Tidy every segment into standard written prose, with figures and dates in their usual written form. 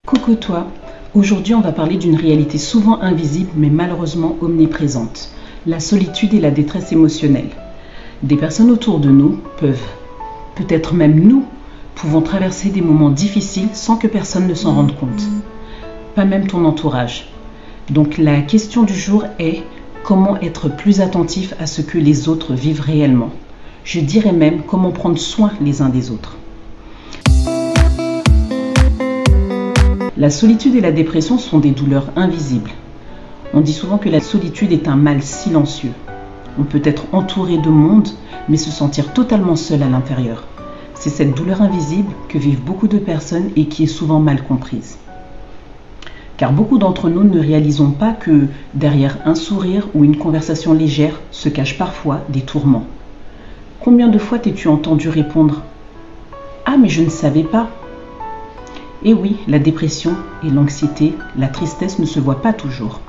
Coucou toi, aujourd'hui on va parler d'une réalité souvent invisible mais malheureusement omniprésente, la solitude et la détresse émotionnelle. Des personnes autour de nous peuvent, peut-être même nous, pouvons traverser des moments difficiles sans que personne ne s'en rende compte, pas même ton entourage. Donc la question du jour est comment être plus attentif à ce que les autres vivent réellement. Je dirais même comment prendre soin les uns des autres. La solitude et la dépression sont des douleurs invisibles. On dit souvent que la solitude est un mal silencieux. On peut être entouré de monde, mais se sentir totalement seul à l'intérieur. C'est cette douleur invisible que vivent beaucoup de personnes et qui est souvent mal comprise. Car beaucoup d'entre nous ne réalisons pas que derrière un sourire ou une conversation légère se cachent parfois des tourments. Combien de fois t'es-tu entendu répondre « Ah mais je ne savais pas !» Et oui, la dépression et l'anxiété, la tristesse ne se voient pas toujours.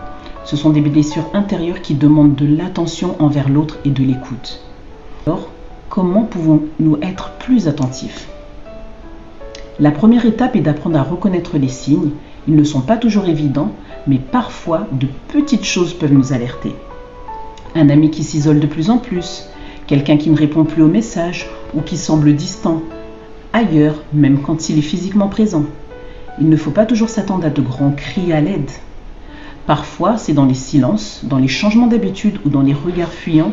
Ce sont des blessures intérieures qui demandent de l'attention envers l'autre et de l'écoute. Alors, comment pouvons-nous être plus attentifs ? La première étape est d'apprendre à reconnaître les signes. Ils ne sont pas toujours évidents, mais parfois de petites choses peuvent nous alerter. Un ami qui s'isole de plus en plus, quelqu'un qui ne répond plus aux messages ou qui semble distant, ailleurs, même quand il est physiquement présent. Il ne faut pas toujours s'attendre à de grands cris à l'aide. Parfois, c'est dans les silences, dans les changements d'habitude ou dans les regards fuyants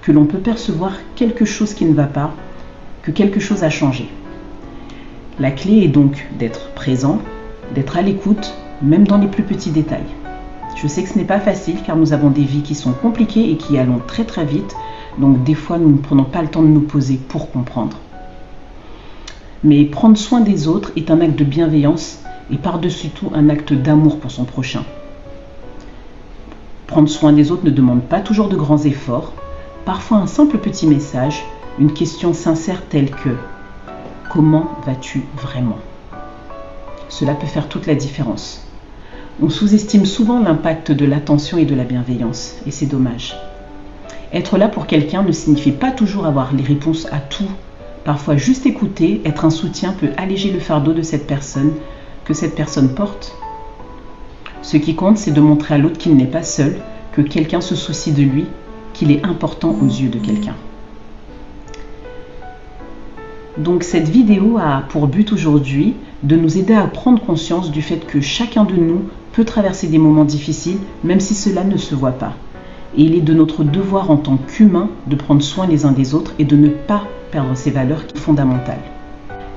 que l'on peut percevoir quelque chose qui ne va pas, que quelque chose a changé. La clé est donc d'être présent, d'être à l'écoute, même dans les plus petits détails. Je sais que ce n'est pas facile car nous avons des vies qui sont compliquées et qui allons très très vite, donc des fois nous ne prenons pas le temps de nous poser pour comprendre. Mais prendre soin des autres est un acte de bienveillance et par-dessus tout un acte d'amour pour son prochain. Prendre soin des autres ne demande pas toujours de grands efforts. Parfois un simple petit message, une question sincère telle que « Comment vas-tu vraiment ?» Cela peut faire toute la différence. On sous-estime souvent l'impact de l'attention et de la bienveillance, et c'est dommage. Être là pour quelqu'un ne signifie pas toujours avoir les réponses à tout. Parfois, juste écouter, être un soutien peut alléger le fardeau de cette personne, que cette personne porte. Ce qui compte, c'est de montrer à l'autre qu'il n'est pas seul, que quelqu'un se soucie de lui, qu'il est important aux yeux de quelqu'un. Donc cette vidéo a pour but aujourd'hui de nous aider à prendre conscience du fait que chacun de nous peut traverser des moments difficiles, même si cela ne se voit pas. Et il est de notre devoir en tant qu'humains de prendre soin les uns des autres et de ne pas perdre ses valeurs fondamentales.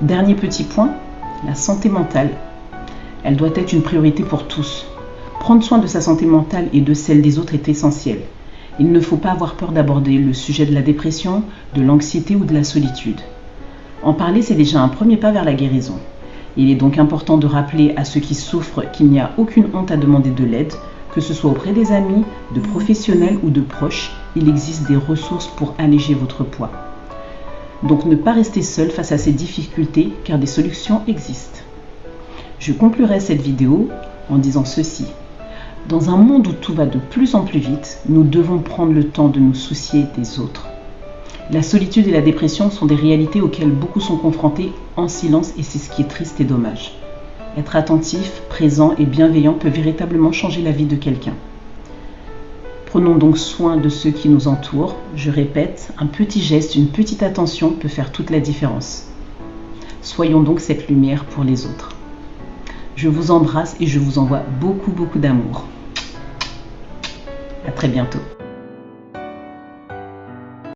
Dernier petit point, la santé mentale. Elle doit être une priorité pour tous. Prendre soin de sa santé mentale et de celle des autres est essentiel. Il ne faut pas avoir peur d'aborder le sujet de la dépression, de l'anxiété ou de la solitude. En parler, c'est déjà un premier pas vers la guérison. Il est donc important de rappeler à ceux qui souffrent qu'il n'y a aucune honte à demander de l'aide, que ce soit auprès des amis, de professionnels ou de proches, il existe des ressources pour alléger votre poids. Donc ne pas rester seul face à ces difficultés car des solutions existent. Je conclurai cette vidéo en disant ceci. Dans un monde où tout va de plus en plus vite, nous devons prendre le temps de nous soucier des autres. La solitude et la dépression sont des réalités auxquelles beaucoup sont confrontés en silence et c'est ce qui est triste et dommage. Être attentif, présent et bienveillant peut véritablement changer la vie de quelqu'un. Prenons donc soin de ceux qui nous entourent. Je répète, un petit geste, une petite attention peut faire toute la différence. Soyons donc cette lumière pour les autres. Je vous embrasse et je vous envoie beaucoup d'amour. À très bientôt.